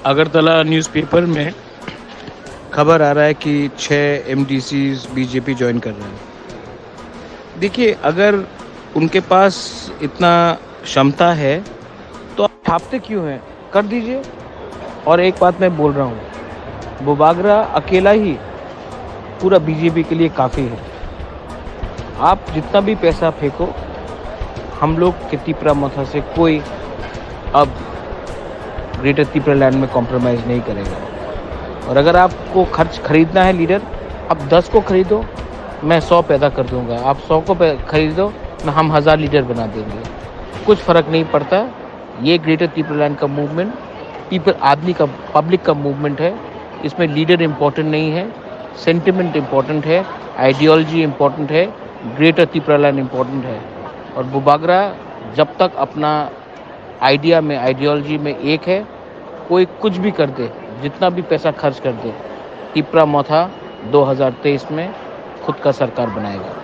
Agartala newspaper में खबर आ रहा है कि 6 एमडीसीज बीजेपी ज्वाइन कर रहे हैं। देखिए, अगर उनके पास इतना क्षमता है तो आप छापते क्यों हैं? कर दीजिए। और एक बात मैं बोल रहा हूँ, बुबागरा अकेला ही पूरा बीजेपी के लिए काफ़ी है। आप जितना भी पैसा फेंको, हम लोग के तिपरा मथा से कोई अब ग्रेटर तिपरा लैंड में कॉम्प्रोमाइज़ नहीं करेगा। और अगर आपको खरीदना है लीडर, आप 10 को खरीदो, मैं 100 पैदा कर दूंगा। आप 100 को खरीदो, हम 1000 लीडर बना देंगे। कुछ फ़र्क नहीं पड़ता। ये ग्रेटर तिपरा लैंड का मूवमेंट आदमी का, पब्लिक का मूवमेंट है। इसमें लीडर इम्पोर्टेंट नहीं है, सेंटिमेंट इम्पोर्टेंट है, आइडियोलॉजी इम्पोर्टेंट है, ग्रेटर तिपरा लैंड इम्पोर्टेंट है। और बुबागरा जब तक अपना आइडियोलॉजी में एक है, कोई कुछ भी कर दे, जितना भी पैसा खर्च कर दे, तिपरा मथा 2023 में खुद का सरकार बनाएगा।